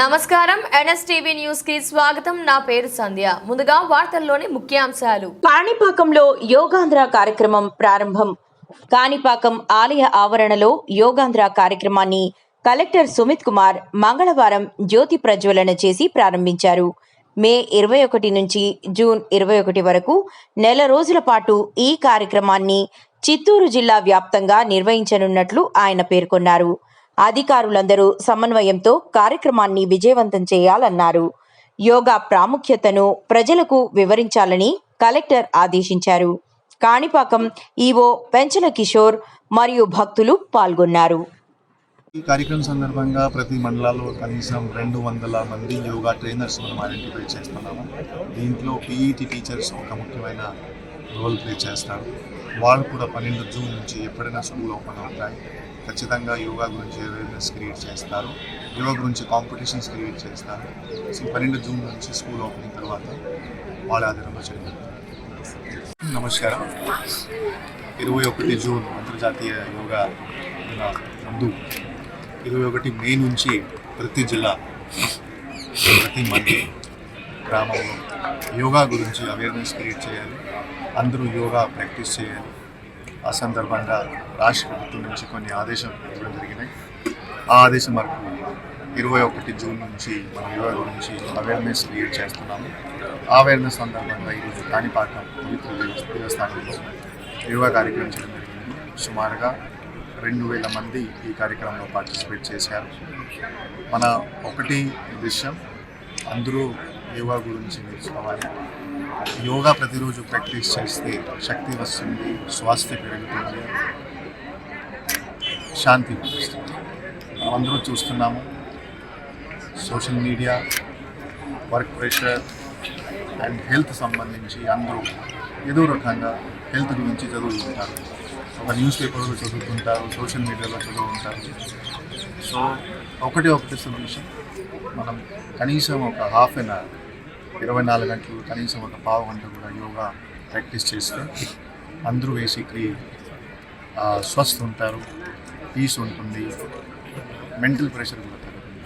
నమస్కారం NSTV news కి స్వాగతం. నా పేరు సంధ్య. ముందుగా వార్తల్లోని ముఖ్యాంశాలు. కాణిపాకంలో యోగాంధ్ర కార్యక్రమం ప్రారంభం. కాణిపాకం ఆలయ ఆవరణలో యోగాంధ్ర కార్యక్రమాన్ని కలెక్టర్ సుమిత్ కుమార్ మంగళవారం జ్యోతి ప్రజ్వలన చేసి ప్రారంభించారు. మే 21 నుంచి జూన్ 21 వరకు నెల రోజుల పాటు ఈ కార్యక్రమాన్ని చిత్తూరు జిల్లా వ్యాప్తంగా నిర్వహించనున్నట్లు ఆయన పేర్కొన్నారు. అధికారులందరూ సమన్వయంతో కార్యక్రమాన్ని విజయవంతం చేయాలన్నారు. యోగా ప్రాముఖ్యతను ప్రజలకు వివరించాలని కలెక్టర్ ఆదేశించారు. కాణిపాకం ఈవో పెంచల కిషోర్ మరియు భక్తులు పాల్గొన్నారు. ఈ కార్యక్రమం సందర్భంగా ప్రతి మండలాల్లో కనీసం 200 మంది యోగా ట్రైనర్స్ మనం ఐడెంటిఫై చేస్తున్నాము. దీంట్లో పీఈటీ టీచర్స్ ఒక ముఖ్యమైన రోల్ ప్లే చేస్తారు. వాళ్ళు కూడా 12 జూన్ నుంచి ఎప్పుడైనా స్కూల్ ఓపెన్ అవుతాయి, ఖచ్చితంగా యోగా గురించి అవేర్నెస్ క్రియేట్ చేస్తారు. యోగా గురించి కాంపిటీషన్స్ క్రియేట్ చేస్తారు. సో 12 జూన్ నుంచి స్కూల్ ఓపెనింగ్ తర్వాత వాళ్ళ ఆధారంగా చేయాలి. నమస్కారం. 21 జూన్ అంతర్జాతీయ యోగా దిన ముందు 21 మే నుంచి ప్రతి జిల్లా, ప్రతి మంది గ్రామంలో యోగా గురించి అవేర్నెస్ క్రియేట్ చేయాలి. అందరూ యోగా ప్రాక్టీస్ చేయాలి. ఆ సందర్భంగా రాష్ట్ర ప్రభుత్వం నుంచి కొన్ని ఆదేశాలు ఇవ్వడం జరిగినాయి. ఆ ఆదేశం వరకు 21 జూన్ నుంచి మనం యోగా గురించి అవేర్నెస్ క్రియేట్ చేస్తున్నాము. ఆ అవేర్నెస్ సందర్భంగా ఈరోజు కాణిపాకం పవిత్ర దేవస్థానంలో యోగా కార్యక్రమం చేయడం జరిగింది. సుమారుగా 2000 మంది ఈ కార్యక్రమంలో పార్టిసిపేట్ చేశారు. మన ఒకటి విషయం, అందరూ యోగా గురించి నేర్చుకోవాలి. యోగా ప్రతిరోజు ప్రాక్టీస్ చేస్తే శక్తి వస్తుంది, స్వాస్థ్యం పెరుగుతుంది, శాంతి వస్తుంది. మనం అందరూ చూస్తున్నాము, social media, work pressure and health సంబంధించి అందరూ ఏదో రకంగా హెల్త్ గురించి చదువుతుంటారు. ఒక న్యూస్ పేపర్లో చదువుతుంటారు, సోషల్ మీడియాలో చదువుతుంటారు. సో ఒకటి సొల్యూషన్, మనం కనీసం ఒక హాఫ్ అన్ అవర్, 24 గంటలు, కనీసం ఒక పావు గంట కూడా యోగా ప్రాక్టీస్ చేస్తే అందరూ బేసిక్లీ స్వస్థ ఉంటారు, పీస్ ఉంటుంది, మెంటల్ ప్రెషర్ కూడా తగ్గుతుంది.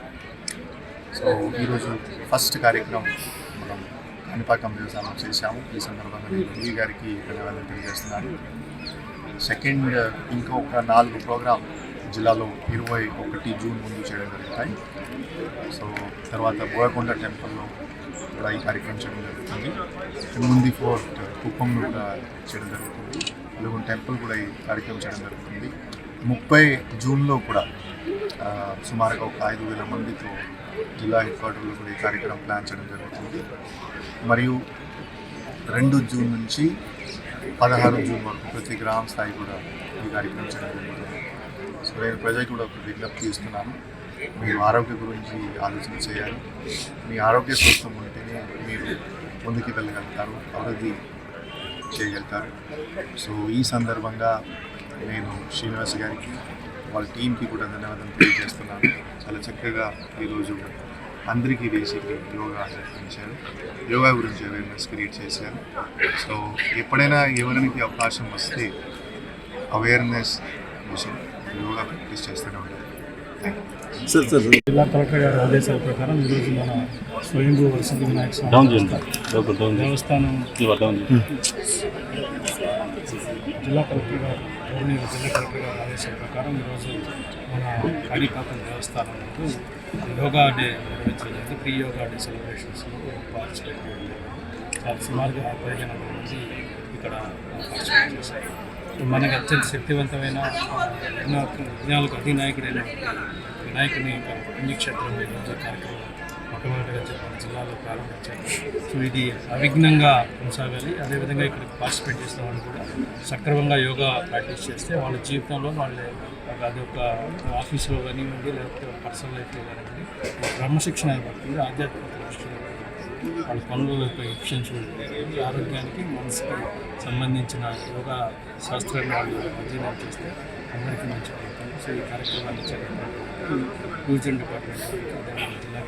సో ఈరోజు ఫస్ట్ కార్యక్రమం మనం కాణిపాకం దేవస్థానం చేశాము. ఈ సందర్భంగా నేను ఈ గారికి ధన్యవాదాలు తెలియజేస్తున్నాను. సెకండ్, ఇంకొక 4 ప్రోగ్రాం జిల్లాలో 21 జూన్ ముందు చేయడం జరుగుతాయి. సో తర్వాత బోయకొండ టెంపుల్లో కూడా ఈ కార్యక్రమం చేయడం జరుగుతుంది. ముందు ఫోర్ట్ కుప్పంలో కూడా చేయడం జరుగుతుంది. అలాగే టెంపుల్ కూడా ఈ కార్యక్రమం చేయడం జరుగుతుంది. 30 జూన్లో కూడా సుమారుగా ఒక 5000 మందితో జిల్లా హెడ్ క్వార్టర్లో కూడా ఈ కార్యక్రమం ప్లాన్ చేయడం జరుగుతుంది. మరియు 2 జూన్ నుంచి 16 జూన్ వరకు ప్రతి గ్రామ స్థాయి కూడా ఈ కార్యక్రమం చేయడం జరుగుతుంది. సో నేను ప్రజలకు కూడా ఒక విజ్ఞప్తి ఇస్తున్నాను, మీరు ఆరోగ్యం గురించి ఆలోచన చేయాలి. మీ ఆరోగ్య స్వస్థం ఉంటేనే మీరు ముందుకు వెళ్ళగలుగుతారు, అభివృద్ధి చేయగలుగుతారు. సో ఈ సందర్భంగా నేను శ్రీనివాస్ గారికి, వాళ్ళ టీంకి కూడా ధన్యవాదాలు తెలియజేస్తున్నాను. చాలా చక్కగా ఈరోజు అందరికీ బేసిక్లీ యోగా నేర్పించారు, యోగా గురించి అవేర్నెస్ క్రియేట్ చేశారు. సో ఎప్పుడైనా ఎవరికి అవకాశం వస్తే అవేర్నెస్ కోసం యోగా ప్రాక్టీస్ చేస్తూనే ఉంటారు. జిల్లా కలెక్టర్ గారి ఆదేశాల ప్రకారం ఈరోజు మన స్వయంభూ వసతి వినాయక స్వామి దేవస్థానం జిల్లా కలెక్టర్ గారి ఆదేశాల ప్రకారం ఈరోజు మన కాణిపాకం దేవస్థానం యోగా డే నిర్వహించలేదు. ప్రీ యోగా డే సెలబ్రేషన్స్లో పార్టిసిపేట్ చేయడం సుమారుగా 1500 మంది ఇక్కడ పార్టిసిపేట్ చేశారు. మనకి అత్యంత శక్తివంతమైన విజ్ఞానాలకు అధినాయకుడైన వినాయకుని పుణ్యక్షేత్రంలో ఈరోజు కార్యక్రమం మొట్టమొదటిగా మన జిల్లాలో ప్రారంభించారు. సో ఇది అవిఘ్నంగా కొనసాగాలి. అదేవిధంగా ఇక్కడ పార్టిసిపేట్ చేసిన వాళ్ళు కూడా సక్రమంగా యోగా ప్రాక్టీస్ చేస్తే వాళ్ళ జీవితంలో వాళ్ళు అది ఒక ఆఫీస్లో కానివ్వండి, లేకపోతే పర్సనల్ లైఫ్లో కానివ్వండి, క్రమశిక్షణ పడుతుంది, ఆధ్యాత్మిక దృష్టిలో వాళ్ళ పనుల యొక్క ఎఫిషియన్సీ ఉంటుంది. ఆరోగ్యానికి మనసుకి సంబంధించిన యోగా శాస్త్రాన్ని వాళ్ళు అధ్యయనం చేస్తే అందరికీ మంచి పడుతుంది. సో ఈ కార్యక్రమాన్ని టూరిజం డిపార్ట్మెంట్ జిల్లా